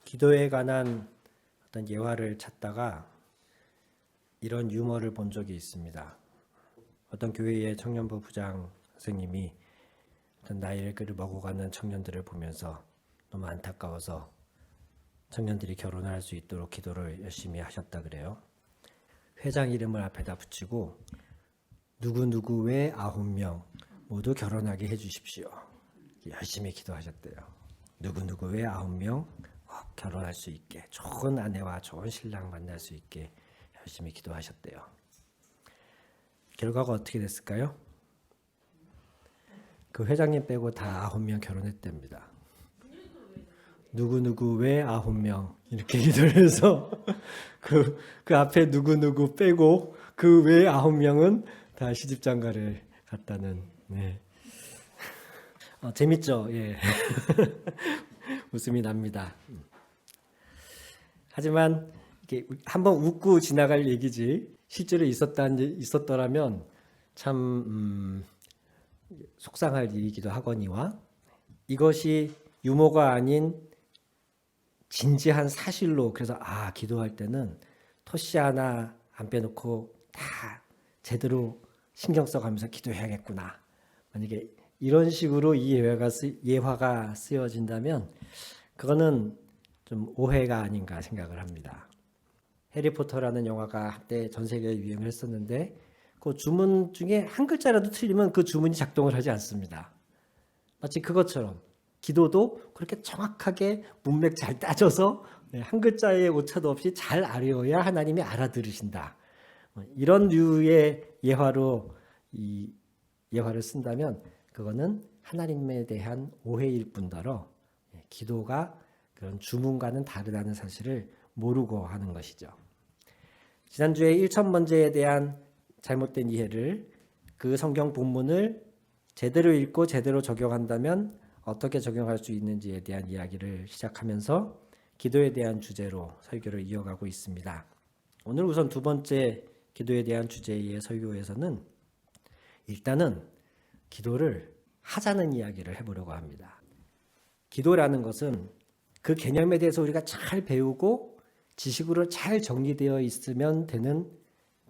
기도에 관한 어떤 예화를 찾다가 이런 유머를 본 적이 있습니다. 어떤 교회의 청년부 부장 선생님이 어떤 나이를 먹어가는 청년들을 보면서 너무 안타까워서 청년들이 결혼을 할 수 있도록 기도를 열심히 하셨다 그래요. 회장 이름을 앞에다 붙이고 누구누구 외 9명 모두 결혼하게 해주십시오. 열심히 기도하셨대요. 누구누구 외 9명 결혼할 수 있게, 좋은 아내와 좋은 신랑 만날 수 있게 열심히 기도하셨대요. 결과가 어떻게 됐을까요? 그 회장님 빼고 다 9명 결혼했답니다. 누구누구 외 9명 이렇게 기도를 해서 그 앞에 누구누구 빼고 그 외 9명은 다 시집장가를 갔다는. 네. 재밌죠? 예. 웃음이 납니다. 하지만 이게 한번 웃고 지나갈 얘기지 실제로 있었더라면 참 속상할 일이기도 하거니와 이것이 유머가 아닌 진지한 사실로, 그래서 기도할 때는 토시 하나 안 빼놓고 다 제대로 신경 써가면서 기도해야겠구나. 만약에 이런 식으로 이 예화가 쓰여진다면 그거는 좀 오해가 아닌가 생각을 합니다. 해리포터라는 영화가 한때 전 세계에 유행을 했었는데 그 주문 중에 한 글자라도 틀리면 그 주문이 작동을 하지 않습니다. 마치 그것처럼 기도도 그렇게 정확하게 문맥 잘 따져서 한 글자의 오차도 없이 잘 알아야 하나님이 알아들으신다. 이런 류의 예화로 이 예화를 쓴다면 그거는 하나님에 대한 오해일 뿐더러 기도가 그런 주문과는 다르다는 사실을 모르고 하는 것이죠. 지난주에 1,000번째에 대한 잘못된 이해를, 그 성경 본문을 제대로 읽고 제대로 적용한다면 어떻게 적용할 수 있는지에 대한 이야기를 시작하면서 기도에 대한 주제로 설교를 이어가고 있습니다. 오늘 우선 두 번째 기도에 대한 주제의 설교에서는 일단은 기도를 하자는 이야기를 해보려고 합니다. 기도라는 것은 그 개념에 대해서 우리가 잘 배우고 지식으로 잘 정리되어 있으면 되는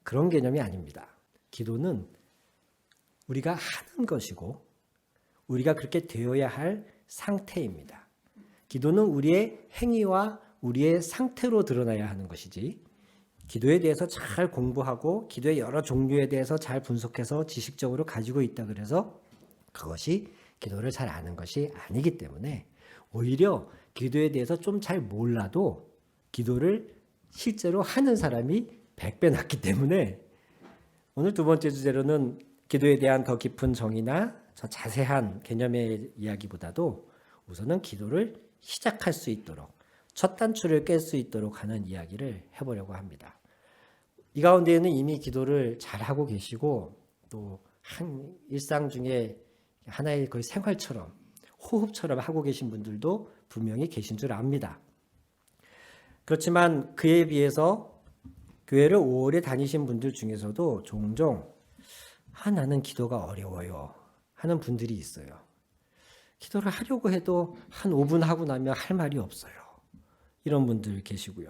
그런 개념이 아닙니다. 기도는 우리가 하는 것이고 우리가 그렇게 되어야 할 상태입니다. 기도는 우리의 행위와 우리의 상태로 드러나야 하는 것이지, 기도에 대해서 잘 공부하고 기도의 여러 종류에 대해서 잘 분석해서 지식적으로 가지고 있다 그래서 그것이 기도를 잘 아는 것이 아니기 때문에 오히려 기도에 대해서 좀 잘 몰라도 기도를 실제로 하는 사람이 100배 낫기 때문에 오늘 두 번째 주제로는 기도에 대한 더 깊은 정의나 더 자세한 개념의 이야기보다도 우선은 기도를 시작할 수 있도록, 첫 단추를 깰 수 있도록 하는 이야기를 해보려고 합니다. 이 가운데에는 이미 기도를 잘하고 계시고 또 일상 중에 하나의 거의 생활처럼 호흡처럼 하고 계신 분들도 분명히 계신 줄 압니다. 그렇지만 그에 비해서 교회를 오래 다니신 분들 중에서도 종종 나는 기도가 어려워요 하는 분들이 있어요. 기도를 하려고 해도 한 5분 하고 나면 할 말이 없어요. 이런 분들 계시고요.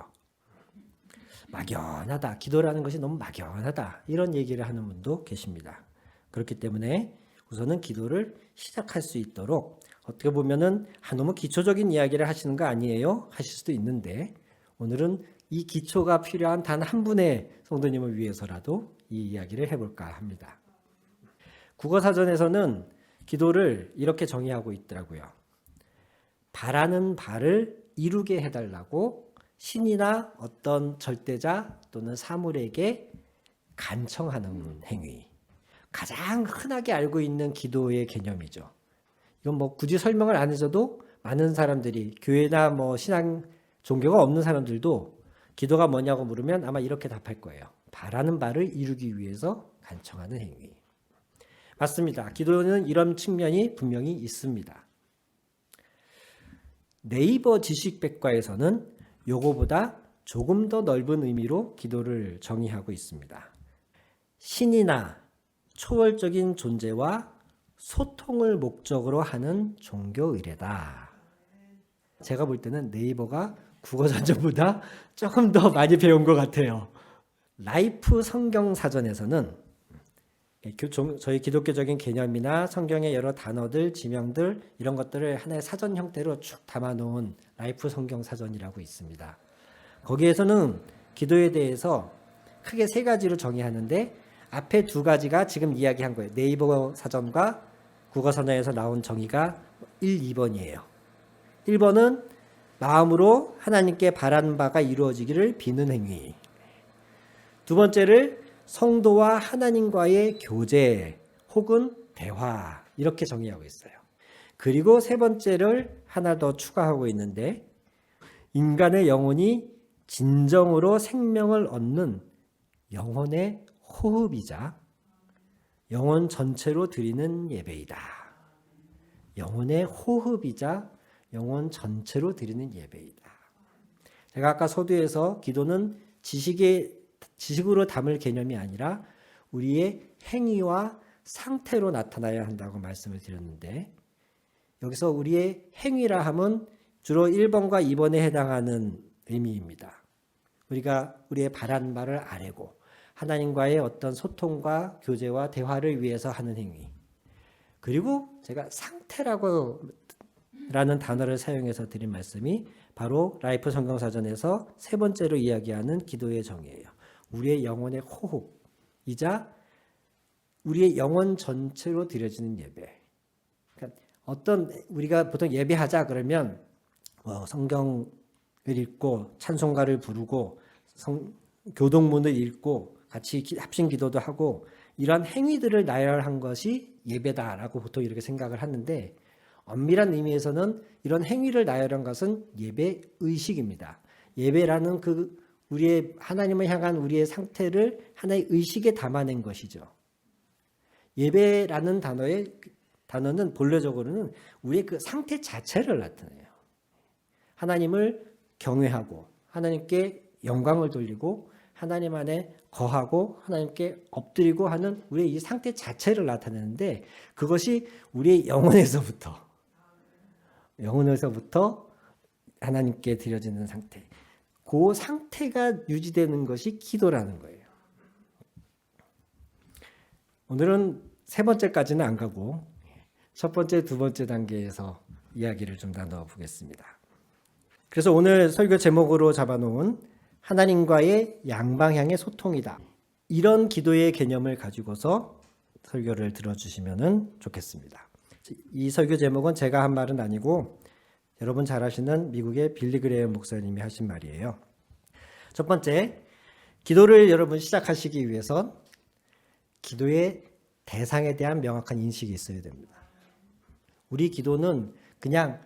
막연하다, 기도라는 것이 너무 막연하다, 이런 얘기를 하는 분도 계십니다. 그렇기 때문에 우선은 기도를 시작할 수 있도록, 어떻게 보면은 너무 기초적인 이야기를 하시는 거 아니에요? 하실 수도 있는데 오늘은 이 기초가 필요한 단 한 분의 성도님을 위해서라도 이 이야기를 해볼까 합니다. 국어사전에서는 기도를 이렇게 정의하고 있더라고요. 바라는 바를 이루게 해달라고 신이나 어떤 절대자 또는 사물에게 간청하는 행위. 가장 흔하게 알고 있는 기도의 개념이죠. 이건 굳이 설명을 안 해줘도 많은 사람들이, 교회나 신앙 종교가 없는 사람들도 기도가 뭐냐고 물으면 아마 이렇게 답할 거예요. 바라는 바를 이루기 위해서 간청하는 행위. 맞습니다. 기도는 이런 측면이 분명히 있습니다. 네이버 지식백과에서는 요거보다 조금 더 넓은 의미로 기도를 정의하고 있습니다. 신이나 초월적인 존재와 소통을 목적으로 하는 종교 의례다. 제가 볼 때는 네이버가 국어 전전보다 조금 더 많이 배운 것 같아요. 라이프 성경 사전에서는 저희 기독교적인 개념이나 성경의 여러 단어들, 지명들 이런 것들을 하나의 사전 형태로 쭉 담아놓은 라이프 성경 사전이라고 있습니다. 거기에서는 기도에 대해서 크게 세 가지로 정의하는데 앞에 두 가지가 지금 이야기한 거예요. 네이버 사전과 국어선언에서 나온 정의가 1, 2번이에요. 1번은 마음으로 하나님께 바라는 바가 이루어지기를 비는 행위. 두 번째를 성도와 하나님과의 교제 혹은 대화 이렇게 정의하고 있어요. 그리고 세 번째를 하나 더 추가하고 있는데 인간의 영혼이 진정으로 생명을 얻는 영혼의 호흡이자 영혼 전체로 드리는 예배이다. 영혼의 호흡이자 영혼 전체로 드리는 예배이다. 제가 아까 서두에서 기도는 지식으로 담을 개념이 아니라 우리의 행위와 상태로 나타나야 한다고 말씀을 드렸는데 여기서 우리의 행위라 함은 주로 1번과 2번에 해당하는 의미입니다. 우리가 우리의 바라는 바를 아뢰고 하나님과의 어떤 소통과 교제와 대화를 위해서 하는 행위. 그리고 제가 상태라고 라는 단어를 사용해서 드린 말씀이 바로 라이프 성경사전에서 세 번째로 이야기하는 기도의 정의예요. 우리의 영혼의 호흡이자 우리의 영혼 전체로 드려지는 예배. 그러니까 우리가 보통 예배하자 그러면 성경을 읽고 찬송가를 부르고 교동문을 읽고 같이 합심 기도도 하고 이러한 행위들을 나열한 것이 예배다라고 보통 이렇게 생각을 하는데 엄밀한 의미에서는 이런 행위를 나열한 것은 예배 의식입니다. 예배라는 우리의 하나님을 향한 우리의 상태를 하나의 의식에 담아낸 것이죠. 예배라는 단어는 본래적으로는 우리의 그 상태 자체를 나타내요. 하나님을 경외하고 하나님께 영광을 돌리고 하나님 안에 거하고 하나님께 엎드리고 하는 우리의 이 상태 자체를 나타내는데 그것이 우리의 영혼에서부터 하나님께 드려지는 상태. 그 상태가 유지되는 것이 기도라는 거예요. 오늘은 세 번째까지는 안 가고 첫 번째, 두 번째 단계에서 이야기를 좀 나눠 보겠습니다. 그래서 오늘 설교 제목으로 잡아놓은 하나님과의 양방향의 소통이다. 이런 기도의 개념을 가지고서 설교를 들어주시면 좋겠습니다. 이 설교 제목은 제가 한 말은 아니고 여러분 잘 아시는 미국의 빌리 그레이엄 목사님이 하신 말이에요. 첫 번째, 기도를 여러분 시작하시기 위해선 기도의 대상에 대한 명확한 인식이 있어야 됩니다. 우리 기도는 그냥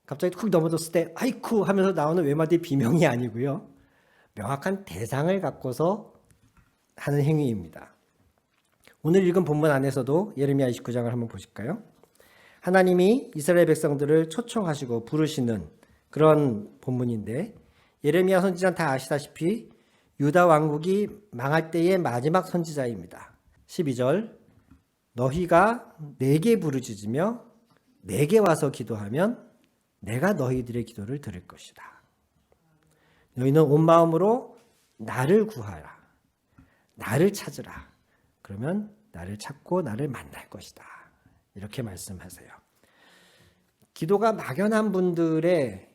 갑자기 쿡 넘어졌을 때 아이쿠 하면서 나오는 외마디 비명이 아니고요. 명확한 대상을 갖고서 하는 행위입니다. 오늘 읽은 본문 안에서도 예레미야 29장을 한번 보실까요? 하나님이 이스라엘 백성들을 초청하시고 부르시는 그런 본문인데 예레미야 선지자는 다 아시다시피 유다 왕국이 망할 때의 마지막 선지자입니다. 12절 너희가 내게 부르짖으며 내게 와서 기도하면 내가 너희들의 기도를 들을 것이다. 너희는 온 마음으로 나를 구하라. 나를 찾으라. 그러면 나를 찾고 나를 만날 것이다. 이렇게 말씀하세요. 기도가 막연한 분들의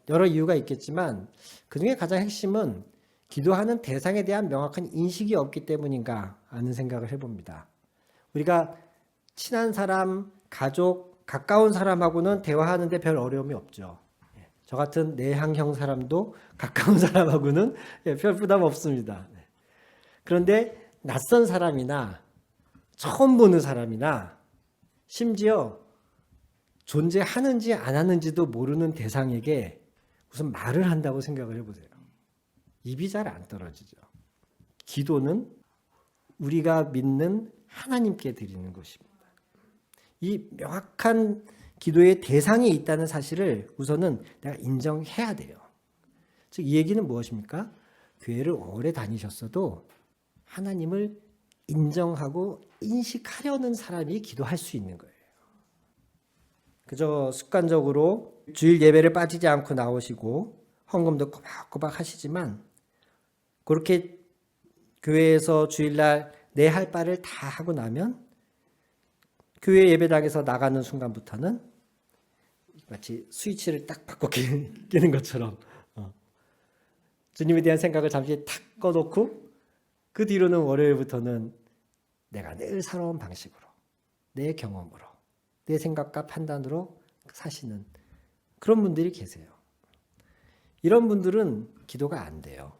여러 이유가 있겠지만 그중에 가장 핵심은 기도하는 대상에 대한 명확한 인식이 없기 때문인가 하는 생각을 해봅니다. 우리가 친한 사람, 가족, 가까운 사람하고는 대화하는데 별 어려움이 없죠. 저 같은 내향형 사람도 가까운 사람하고는 별 부담 없습니다. 그런데 낯선 사람이나 처음 보는 사람이나 심지어 존재하는지 안 하는지도 모르는 대상에게 무슨 말을 한다고 생각을 해보세요. 입이 잘 안 떨어지죠. 기도는 우리가 믿는 하나님께 드리는 것입니다. 이 명확한 기도의 대상이 있다는 사실을 우선은 내가 인정해야 돼요. 즉, 이 얘기는 무엇입니까? 교회를 오래 다니셨어도 하나님을 인정하고 인식하려는 사람이 기도할 수 있는 거예요. 그저 습관적으로 주일 예배를 빠지지 않고 나오시고 헌금도 꼬박꼬박 하시지만 그렇게 교회에서 주일날 내 할 바를 다 하고 나면 교회 예배당에서 나가는 순간부터는 마치 스위치를 딱 바꿔 끼는 것처럼 주님에 대한 생각을 잠시 탁 꺼놓고 그 뒤로는 월요일부터는 내가 늘 살아온 방식으로 내 경험으로 내 생각과 판단으로 사시는 그런 분들이 계세요. 이런 분들은 기도가 안 돼요.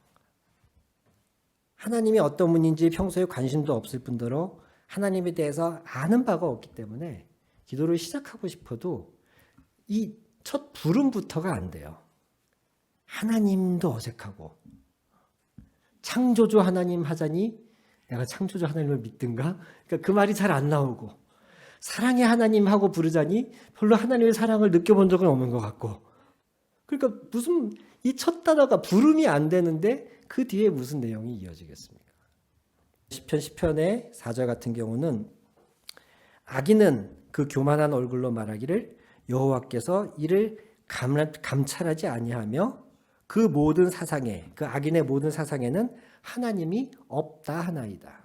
하나님이 어떤 분인지 평소에 관심도 없을 뿐더러 하나님에 대해서 아는 바가 없기 때문에 기도를 시작하고 싶어도 이 첫 부름부터가 안 돼요. 하나님도 어색하고 창조주 하나님 하자니 내가 창조주 하나님을 믿든가? 그러니까 그 말이 잘 안 나오고 사랑의 하나님 하고 부르자니 별로 하나님의 사랑을 느껴본 적은 없는 것 같고 그러니까 무슨 이 첫 단어가 부름이 안 되는데 그 뒤에 무슨 내용이 이어지겠습니까? 시편 10편의 4절 같은 경우는 악인은 그 교만한 얼굴로 말하기를 여호와께서 이를 감찰하지 아니하며 그 모든 사상에 그 악인의 모든 사상에는 하나님이 없다 하나이다.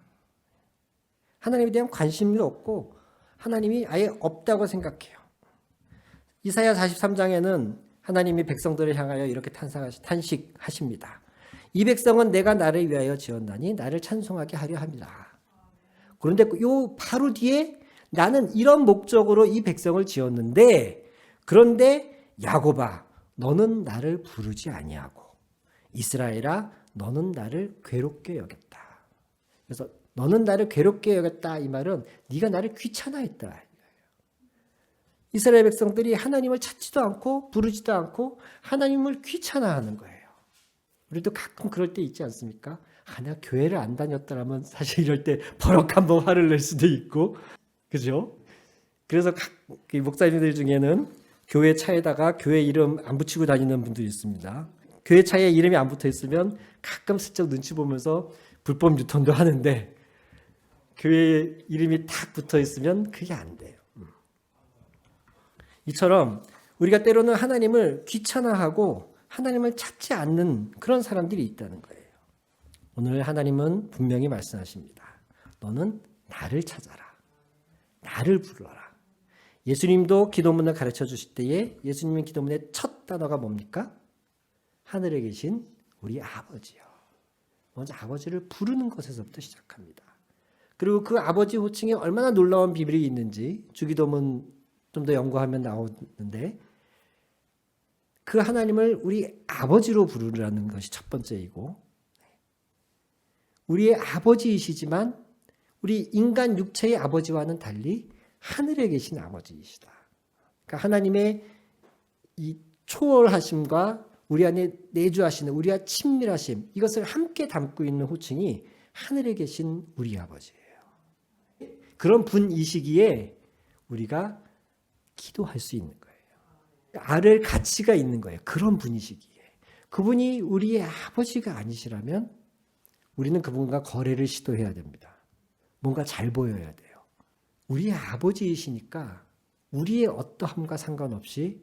하나님에 대한 관심도 없고 하나님이 아예 없다고 생각해요. 이사야 43장에는 하나님이 백성들을 향하여 이렇게 탄식하십니다. 이 백성은 내가 나를 위하여 지었나니 나를 찬송하게 하려 합니다. 그런데 요 바로 뒤에 나는 이런 목적으로 이 백성을 지었는데 그런데 야곱아 너는 나를 부르지 아니하고 이스라엘아 너는 나를 괴롭게 여겼다. 그래서 너는 나를 괴롭게 여겼다 이 말은 네가 나를 귀찮아했다. 이스라엘 백성들이 하나님을 찾지도 않고 부르지도 않고 하나님을 귀찮아하는 거예요. 우리도 가끔 그럴 때 있지 않습니까? 내가 교회를 안 다녔더라면 사실 이럴 때 버럭 한번 화를 낼 수도 있고 그죠? 그래서 목사님들 중에는 교회 차에다가 교회 이름 안 붙이고 다니는 분도 있습니다. 교회 차에 이름이 안 붙어 있으면 가끔 슬쩍 눈치 보면서 불법 유턴도 하는데 교회 이름이 딱 붙어 있으면 그게 안 돼요. 이처럼 우리가 때로는 하나님을 귀찮아하고 하나님을 찾지 않는 그런 사람들이 있다는 거예요. 오늘 하나님은 분명히 말씀하십니다. 너는 나를 찾아라. 나를 불러라. 예수님도 기도문을 가르쳐 주실 때에 예수님의 기도문의 첫 단어가 뭡니까? 하늘에 계신 우리 아버지요. 먼저 아버지를 부르는 것에서부터 시작합니다. 그리고 그 아버지 호칭에 얼마나 놀라운 비밀이 있는지 주기도문 좀 더 연구하면 나오는데 그 하나님을 우리 아버지로 부르라는 것이 첫 번째이고 우리의 아버지이시지만 우리 인간 육체의 아버지와는 달리 하늘에 계신 아버지이시다. 그러니까 하나님의 이 초월하심과 우리 안에 내주하시는 우리와 친밀하심 이것을 함께 담고 있는 호칭이 하늘에 계신 우리 아버지예요. 그런 분이시기에 우리가 기도할 수 있는 거예요. 아를 가치가 있는 거예요. 그런 분이시기에. 그분이 우리의 아버지가 아니시라면 우리는 그분과 거래를 시도해야 됩니다. 뭔가 잘 보여야 돼요. 우리의 아버지이시니까 우리의 어떠함과 상관없이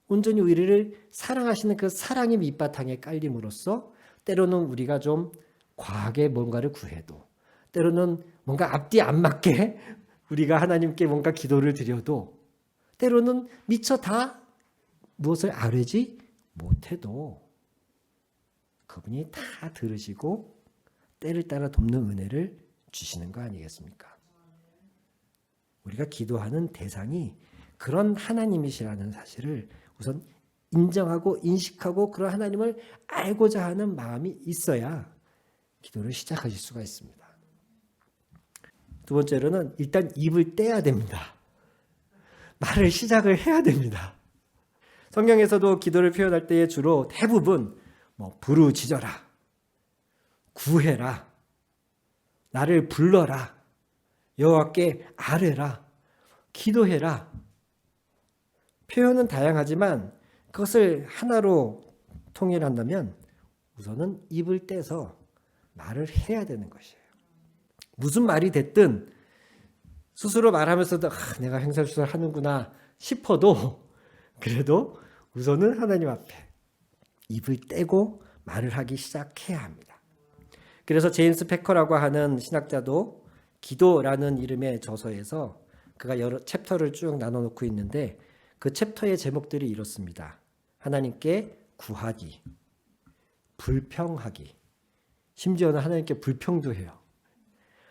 온전히 우리를 사랑하시는 그 사랑의 밑바탕에 깔림으로써 때로는 우리가 좀 과하게 뭔가를 구해도 때로는 뭔가 앞뒤 안 맞게 우리가 하나님께 뭔가 기도를 드려도 때로는 미처 다 무엇을 아뢰지 못해도 그분이 다 들으시고 때를 따라 돕는 은혜를 주시는 거 아니겠습니까? 우리가 기도하는 대상이 그런 하나님이시라는 사실을 우선 인정하고 인식하고 그런 하나님을 알고자 하는 마음이 있어야 기도를 시작하실 수가 있습니다. 두 번째로는 일단 입을 떼야 됩니다. 말을 시작을 해야 됩니다. 성경에서도 기도를 표현할 때에 주로 대부분 부르짖어라, 구해라, 나를 불러라, 여호와께 아뢰라, 기도해라. 표현은 다양하지만 그것을 하나로 통일한다면 우선은 입을 떼서 말을 해야 되는 것이에요. 무슨 말이 됐든 스스로 말하면서도 내가 횡설수설 하는구나 싶어도 그래도 우선은 하나님 앞에 입을 떼고 말을 하기 시작해야 합니다. 그래서 제임스 패커라고 하는 신학자도 기도라는 이름의 저서에서 그가 여러 챕터를 쭉 나눠놓고 있는데 그 챕터의 제목들이 이렇습니다. 하나님께 구하기, 불평하기, 심지어는 하나님께 불평도 해요.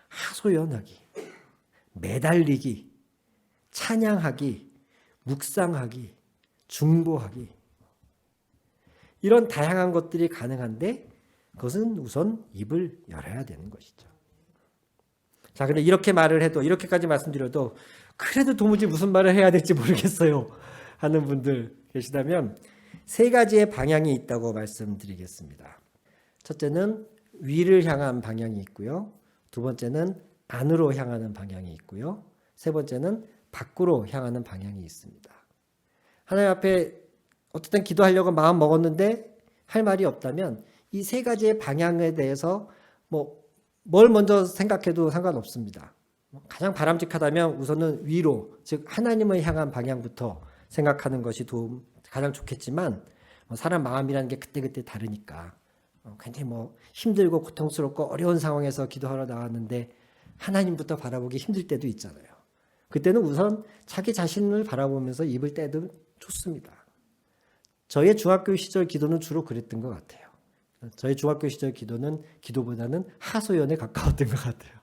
하소연하기, 매달리기, 찬양하기, 묵상하기, 중보하기. 이런 다양한 것들이 가능한데 그것은 우선 입을 열어야 되는 것이죠. 자, 근데 이렇게 말을 해도, 이렇게까지 말씀드려도 그래도 도무지 무슨 말을 해야 될지 모르겠어요 하는 분들 계시다면 세 가지의 방향이 있다고 말씀드리겠습니다. 첫째는 위를 향한 방향이 있고요. 두 번째는 안으로 향하는 방향이 있고요. 세 번째는 밖으로 향하는 방향이 있습니다. 하나님 앞에 어쨌든 기도하려고 마음 먹었는데 할 말이 없다면 이 세 가지의 방향에 대해서 뭘 먼저 생각해도 상관없습니다. 가장 바람직하다면 우선은 위로, 즉 하나님을 향한 방향부터 생각하는 것이 가장 좋겠지만 사람 마음이라는 게 그때그때 다르니까 굉장히 힘들고 고통스럽고 어려운 상황에서 기도하러 나왔는데 하나님부터 바라보기 힘들 때도 있잖아요. 그때는 우선 자기 자신을 바라보면서 입을 떼도 좋습니다. 저의 중학교 시절 기도는 주로 그랬던 것 같아요. 저의 중학교 시절 기도는 기도보다는 하소연에 가까웠던 것 같아요.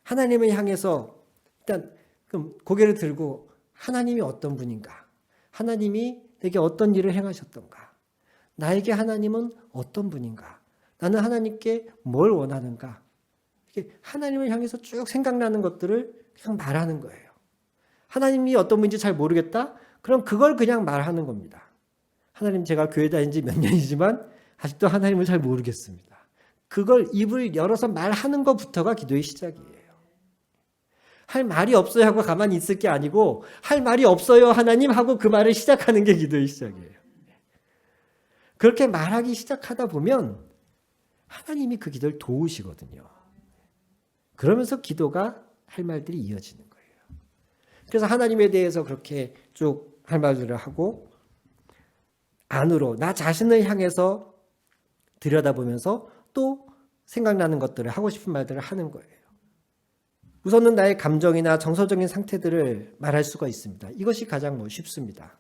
하나님을 향해서 일단 그럼 고개를 들고 하나님이 어떤 분인가? 하나님이 내게 어떤 일을 행하셨던가? 나에게 하나님은 어떤 분인가? 나는 하나님께 뭘 원하는가? 이렇게 하나님을 향해서 쭉 생각나는 것들을 그냥 말하는 거예요. 하나님이 어떤 분인지 잘 모르겠다? 그럼 그걸 그냥 말하는 겁니다. 하나님, 제가 교회 다닌 지 몇 년이지만 아직도 하나님을 잘 모르겠습니다. 그걸 입을 열어서 말하는 것부터가 기도의 시작이에요. 할 말이 없어요 하고 가만히 있을 게 아니고 할 말이 없어요 하나님 하고 그 말을 시작하는 게 기도의 시작이에요. 그렇게 말하기 시작하다 보면 하나님이 그 기도를 도우시거든요. 그러면서 기도가 할 말들이 이어지는 거예요. 그래서 하나님에 대해서 그렇게 쭉 할 말들을 하고 안으로 나 자신을 향해서 들여다보면서 또 생각나는 것들을 하고 싶은 말들을 하는 거예요. 우선은 나의 감정이나 정서적인 상태들을 말할 수가 있습니다. 이것이 가장 쉽습니다.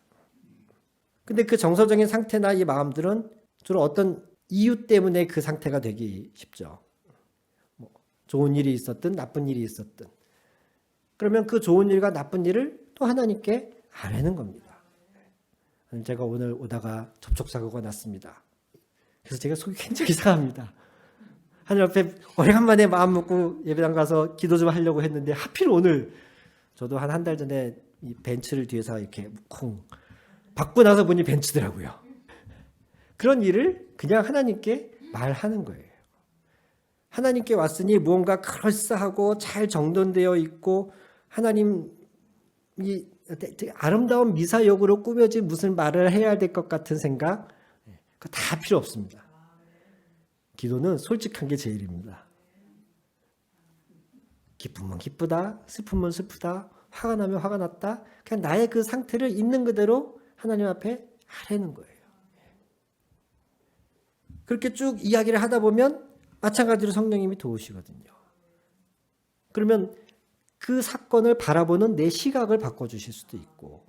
근데 그 정서적인 상태나 이 마음들은 주로 어떤 이유 때문에 그 상태가 되기 쉽죠. 좋은 일이 있었든 나쁜 일이 있었든. 그러면 그 좋은 일과 나쁜 일을 또 하나님께 아뢰는 겁니다. 제가 오늘 오다가 접촉사고가 났습니다. 그래서 제가 속이 굉장히 상합니다. 하나님 앞에 오래간만에 마음 먹고 예배당 가서 기도 좀 하려고 했는데 하필 오늘 저도 한 달 전에 이 벤츠를 뒤에서 이렇게 쿵 받고 나서 보니 벤츠더라고요. 그런 일을 그냥 하나님께 말하는 거예요. 하나님께 왔으니 무언가 그럴싸하고 잘 정돈되어 있고 하나님이 아름다운 미사역으로 꾸며진 무슨 말을 해야 될 것 같은 생각, 그거 다 필요 없습니다. 기도는 솔직한 게 제일입니다. 기쁘면 기쁘다, 슬프면 슬프다, 화가 나면 화가 났다. 그냥 나의 그 상태를 있는 그대로 하나님 앞에 하라는 거예요. 그렇게 쭉 이야기를 하다 보면 마찬가지로 성령님이 도우시거든요. 그러면 그 사건을 바라보는 내 시각을 바꿔주실 수도 있고,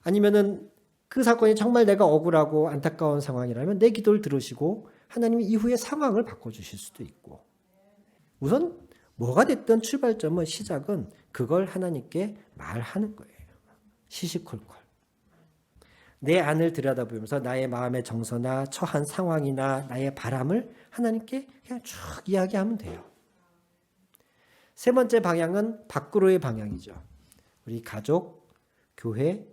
아니면은 그 사건이 정말 내가 억울하고 안타까운 상황이라면 내 기도를 들으시고 하나님이 이후의 상황을 바꿔주실 수도 있고, 우선 뭐가 됐든 출발점은 시작은 그걸 하나님께 말하는 거예요. 시시콜콜. 내 안을 들여다보면서 나의 마음의 정서나 처한 상황이나 나의 바람을 하나님께 그냥 쭉 이야기하면 돼요. 세 번째 방향은 밖으로의 방향이죠. 우리 가족, 교회,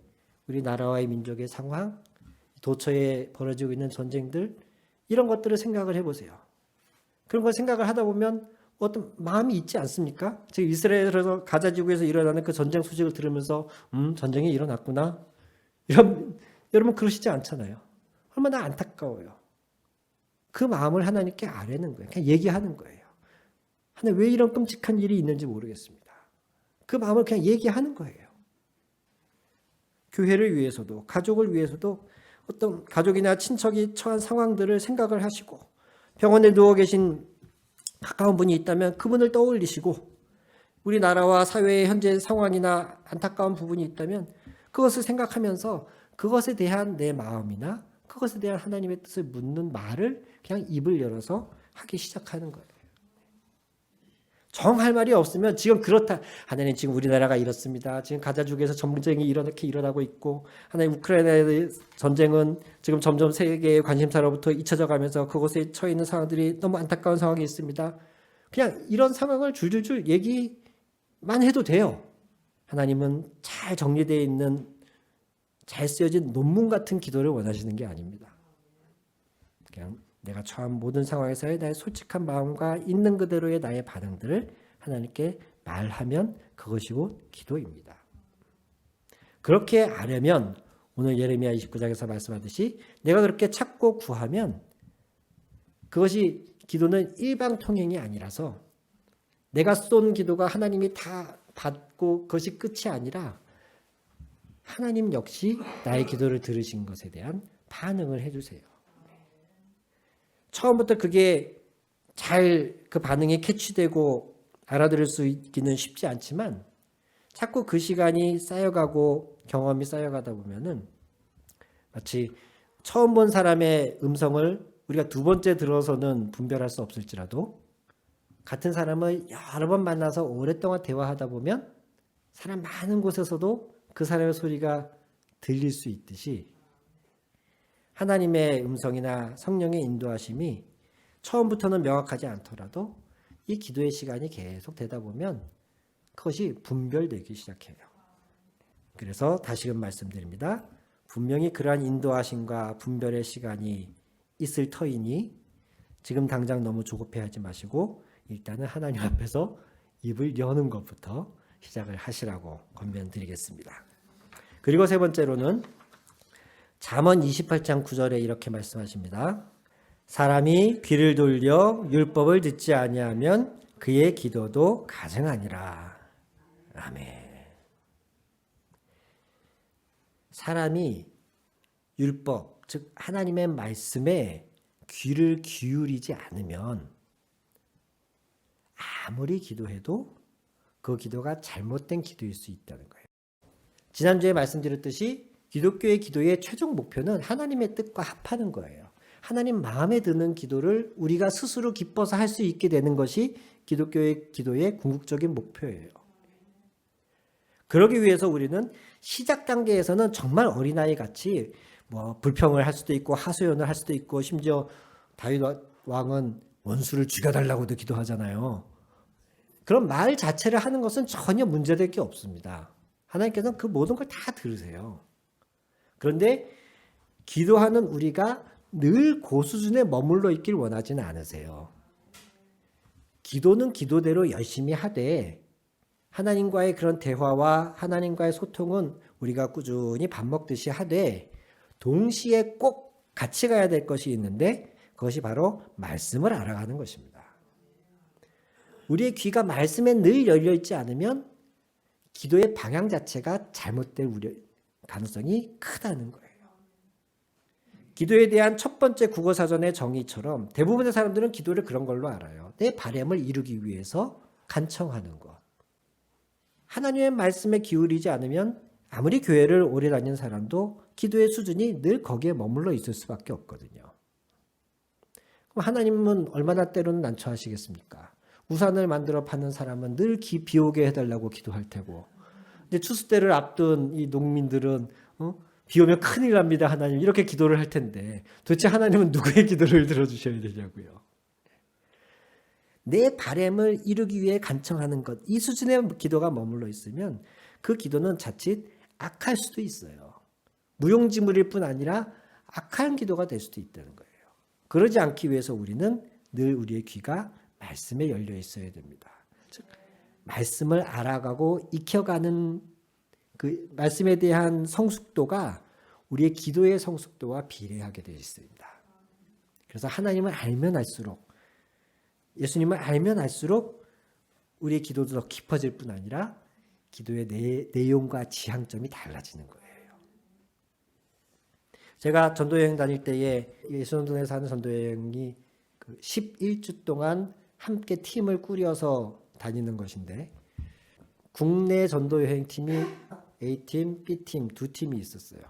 우리 나라와의 민족의 상황, 도처에 벌어지고 있는 전쟁들, 이런 것들을 생각을 해보세요. 그런 걸 생각을 하다 보면 어떤 마음이 있지 않습니까? 지금 이스라엘에서 가자 지구에서 일어나는 그 전쟁 소식을 들으면서 전쟁이 일어났구나. 여러분 그러시지 않잖아요. 얼마나 안타까워요. 그 마음을 하나님께 아뢰는 거예요. 그냥 얘기하는 거예요. 하나님, 왜 이런 끔찍한 일이 있는지 모르겠습니다. 그 마음을 그냥 얘기하는 거예요. 교회를 위해서도 가족을 위해서도 어떤 가족이나 친척이 처한 상황들을 생각을 하시고 병원에 누워 계신 가까운 분이 있다면 그분을 떠올리시고 우리나라와 사회의 현재 상황이나 안타까운 부분이 있다면 그것을 생각하면서 그것에 대한 내 마음이나 그것에 대한 하나님의 뜻을 묻는 말을 그냥 입을 열어서 하기 시작하는 거예요. 정할 말이 없으면 지금 그렇다. 하나님 지금 우리나라가 이렇습니다. 지금 가자족에서 전쟁이 이렇게 일어나고 있고 하나님 우크라이나의 전쟁은 지금 점점 세계의 관심사로부터 잊혀져 가면서 그곳에 처해 있는 상황들이 너무 안타까운 상황이 있습니다. 그냥 이런 상황을 줄줄줄 얘기만 해도 돼요. 하나님은 잘 정리되어 있는 잘 쓰여진 논문 같은 기도를 원하시는 게 아닙니다. 그냥 내가 처한 모든 상황에서의 나의 솔직한 마음과 있는 그대로의 나의 반응들을 하나님께 말하면 그것이 곧 기도입니다. 그렇게 하려면 오늘 예레미야 29장에서 말씀하듯이 내가 그렇게 찾고 구하면 그것이 기도는 일방통행이 아니라서 내가 쏜 기도가 하나님이 다 받고 그것이 끝이 아니라 하나님 역시 나의 기도를 들으신 것에 대한 반응을 해주세요. 처음부터 그게 잘 그 반응이 캐치되고 알아들을 수 있기는 쉽지 않지만 자꾸 그 시간이 쌓여가고 경험이 쌓여가다 보면은 마치 처음 본 사람의 음성을 우리가 두 번째 들어서는 분별할 수 없을지라도 같은 사람을 여러 번 만나서 오랫동안 대화하다 보면 사람 많은 곳에서도 그 사람의 소리가 들릴 수 있듯이 하나님의 음성이나 성령의 인도하심이 처음부터는 명확하지 않더라도 이 기도의 시간이 계속 되다 보면 그것이 분별되기 시작해요. 그래서 다시금 말씀드립니다. 분명히 그러한 인도하심과 분별의 시간이 있을 터이니 지금 당장 너무 조급해하지 마시고 일단은 하나님 앞에서 입을 여는 것부터 시작을 하시라고 권면드리겠습니다. 그리고 세 번째로는 잠언 28장 9절에 이렇게 말씀하십니다. 사람이 귀를 돌려 율법을 듣지 아니하면 그의 기도도 가증하니라. 아멘. 사람이 율법, 즉 하나님의 말씀에 귀를 기울이지 않으면 아무리 기도해도 그 기도가 잘못된 기도일 수 있다는 거예요. 지난주에 말씀드렸듯이 기독교의 기도의 최종 목표는 하나님의 뜻과 합하는 거예요. 하나님 마음에 드는 기도를 우리가 스스로 기뻐서 할 수 있게 되는 것이 기독교의 기도의 궁극적인 목표예요. 그러기 위해서 우리는 시작 단계에서는 정말 어린아이 같이 불평을 할 수도 있고 하소연을 할 수도 있고 심지어 다윗 왕은 원수를 죽여달라고도 기도하잖아요. 그런 말 자체를 하는 것은 전혀 문제될 게 없습니다. 하나님께서는 그 모든 걸 다 들으세요. 그런데 기도하는 우리가 늘 그 수준에 머물러 있길 원하지는 않으세요. 기도는 기도대로 열심히 하되 하나님과의 그런 대화와 하나님과의 소통은 우리가 꾸준히 밥 먹듯이 하되 동시에 꼭 같이 가야 될 것이 있는데 그것이 바로 말씀을 알아가는 것입니다. 우리의 귀가 말씀에 늘 열려 있지 않으면 기도의 방향 자체가 잘못될 가능성이 크다는 거예요. 기도에 대한 첫 번째 국어사전의 정의처럼 대부분의 사람들은 기도를 그런 걸로 알아요. 내 바람을 이루기 위해서 간청하는 것. 하나님의 말씀에 기울이지 않으면 아무리 교회를 오래 다니는 사람도 기도의 수준이 늘 거기에 머물러 있을 수밖에 없거든요. 그럼 하나님은 얼마나 때로는 난처하시겠습니까? 우산을 만들어 파는 사람은 늘 비 오게 해달라고 기도할 테고, 근데 추수 때를 앞둔 이 농민들은 비 오면 큰일 납니다 하나님 이렇게 기도를 할 텐데 도대체 하나님은 누구의 기도를 들어주셔야 되냐고요. 내 바람을 이루기 위해 간청하는 것, 이 수준의 기도가 머물러 있으면 그 기도는 자칫 악할 수도 있어요. 무용지물일 뿐 아니라 악한 기도가 될 수도 있다는 거예요. 그러지 않기 위해서 우리는 늘 우리의 귀가 말씀에 열려 있어야 됩니다. 즉 말씀을 알아가고 익혀가는 그 말씀에 대한 성숙도가 우리의 기도의 성숙도와 비례하게 되어 있습니다. 그래서 하나님을 알면 알수록, 예수님을 알면 알수록 우리의 기도도 더 깊어질 뿐 아니라 기도의 내용과 지향점이 달라지는 거예요. 제가 전도여행 다닐 때에 예수전도에서 하는 전도여행이 11주 동안 함께 팀을 꾸려서 다니는 것인데 국내 전도여행 팀이 A팀, B팀 두 팀이 있었어요.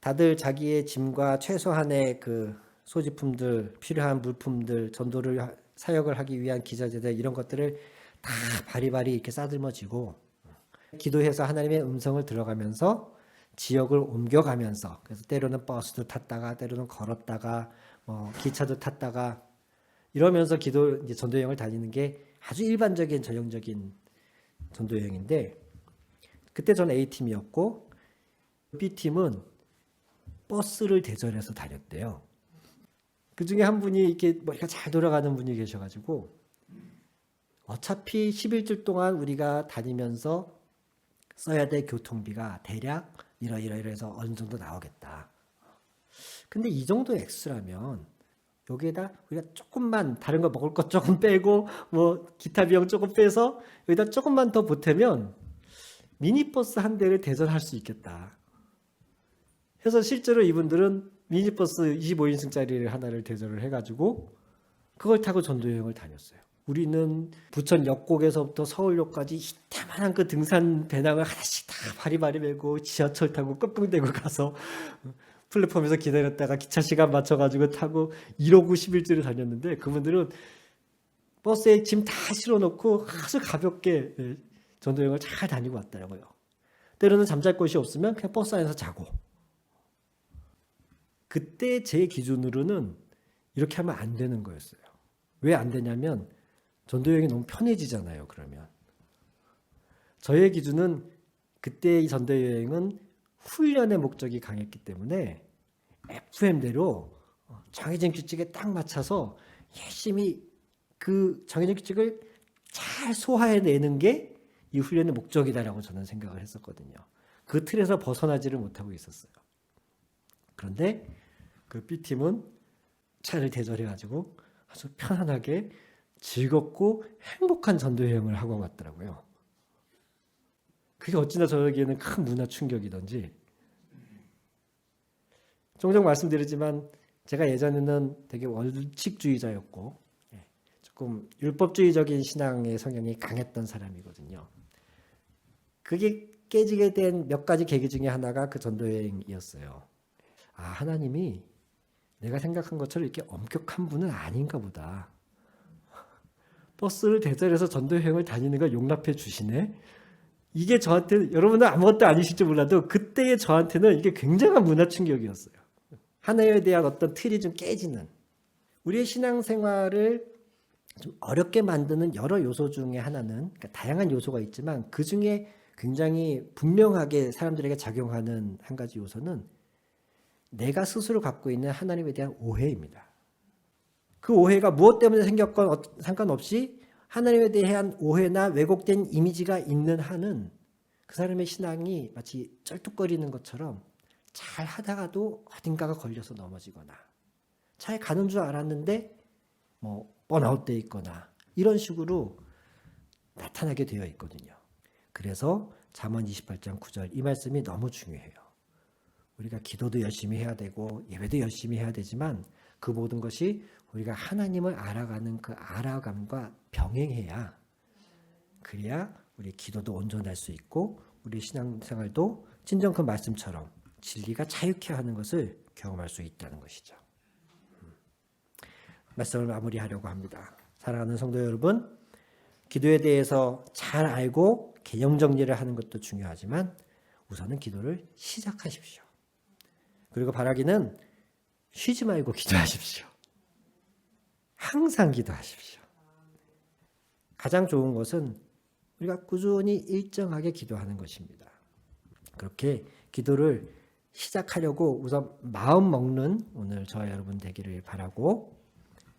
다들 자기의 짐과 최소한의 그 소지품들, 필요한 물품들, 전도를 사역을 하기 위한 기자재들 이런 것들을 다 바리바리 이렇게 싸들머지고 기도해서 하나님의 음성을 들어가면서 지역을 옮겨가면서 그래서 때로는 버스도 탔다가 때로는 걸었다가 기차도 탔다가 이러면서 이제 전도여행을 다니는 게 아주 일반적인 전형적인 전도여행인데 그때 저는 A팀이었고 B팀은 버스를 대절해서 다녔대요. 그 중에 한 분이 이렇게 머리가 잘 돌아가는 분이 계셔가지고 어차피 11주 동안 우리가 다니면서 써야 될 교통비가 대략 이러해서 어느 정도 나오겠다. 근데 이 정도 액수라면 여기에다 우리가 조금만 다른 거 먹을 것 조금 빼고 기타 비용 조금 빼서 여기다 조금만 더 보태면 미니버스 한 대를 대절할 수 있겠다. 그래서 실제로 이분들은 미니버스 25인승짜리를 하나를 대절을 해가지고 그걸 타고 전도여행을 다녔어요. 우리는 부천 역곡에서부터 서울역까지 이따만한 그 등산 배낭을 하나씩 다 바리바리 메고 지하철 타고 끙끙대고 가서 플랫폼에서 기다렸다가 기차 시간 맞춰가지고 타고 이러고 11주를 다녔는데 그분들은 버스에 짐 다 실어놓고 아주 가볍게 전도여행을 잘 다니고 왔더라고요. 때로는 잠잘 곳이 없으면 그냥 버스 안에서 자고. 그때 제 기준으로는 이렇게 하면 안 되는 거였어요. 왜 안 되냐면 전도여행이 너무 편해지잖아요. 그러면 저의 기준은 그때 이 전도여행은 훈련의 목적이 강했기 때문에 FM대로 정해진 규칙에 딱 맞춰서 열심히 그 정해진 규칙을 잘 소화해내는 게 이 훈련의 목적이다라고 저는 생각을 했었거든요. 그 틀에서 벗어나지를 못하고 있었어요. 그런데 그 B팀은 차를 대절해가지고 아주 편안하게 즐겁고 행복한 전도여행을 하고 왔더라고요. 그게 어찌나 저에게는 큰 문화 충격이던지. 종종 말씀드리지만 제가 예전에는 되게 원칙주의자였고 조금 율법주의적인 신앙의 성향이 강했던 사람이거든요. 그게 깨지게 된 몇 가지 계기 중에 하나가 그 전도여행이었어요. 아, 하나님이 내가 생각한 것처럼 이렇게 엄격한 분은 아닌가 보다. 버스를 대절해서 전도여행을 다니는 걸 용납해 주시네. 이게 저한테 여러분은 아무것도 아니실지 몰라도 그때의 저한테는 이게 굉장한 문화 충격이었어요. 하나님에 대한 어떤 틀이 좀 깨지는 우리의 신앙생활을 좀 어렵게 만드는 여러 요소 중에 하나는 그러니까 다양한 요소가 있지만 그 중에 굉장히 분명하게 사람들에게 작용하는 한 가지 요소는 내가 스스로 갖고 있는 하나님에 대한 오해입니다. 그 오해가 무엇 때문에 생겼건 상관없이 하나님에 대한 오해나 왜곡된 이미지가 있는 한은 그 사람의 신앙이 마치 쩔뚝거리는 것처럼 잘 하다가도 어딘가가 걸려서 넘어지거나 잘 가는 줄 알았는데 번아웃돼 있거나 이런 식으로 나타나게 되어 있거든요. 그래서 잠언 28장 9절 이 말씀이 너무 중요해요. 우리가 기도도 열심히 해야 되고 예배도 열심히 해야 되지만 그 모든 것이 우리가 하나님을 알아가는 그 알아감과 병행해야 그래야 우리 기도도 온전할 수 있고 우리 신앙생활도 진정 그 말씀처럼 진리가 자유케 하는 것을 경험할 수 있다는 것이죠. 말씀을 마무리하려고 합니다. 사랑하는 성도 여러분, 기도에 대해서 잘 알고 개념 정리를 하는 것도 중요하지만 우선은 기도를 시작하십시오. 그리고 바라기는 쉬지 말고 기도하십시오. 항상 기도하십시오. 가장 좋은 것은 우리가 꾸준히 일정하게 기도하는 것입니다. 그렇게 기도를 시작하려고 우선 마음 먹는 오늘 저와 여러분 되기를 바라고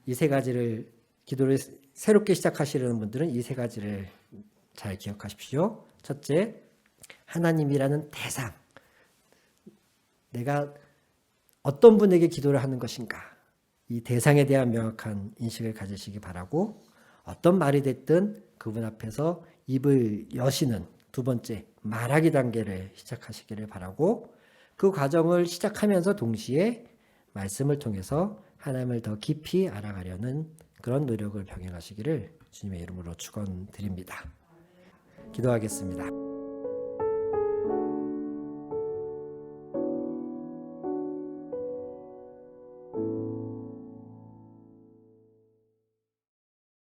이 세 가지를 기도를 새롭게 시작하시려는 분들은 이 세 가지를 잘 기억하십시오. 첫째, 하나님이라는 대상. 내가 어떤 분에게 기도를 하는 것인가? 이 대상에 대한 명확한 인식을 가지시기 바라고 어떤 말이 됐든 그분 앞에서 입을 여시는 두 번째 말하기 단계를 시작하시기를 바라고 그 과정을 시작하면서 동시에 말씀을 통해서 하나님을 더 깊이 알아가려는 그런 노력을 병행하시기를 주님의 이름으로 축원드립니다. 기도하겠습니다.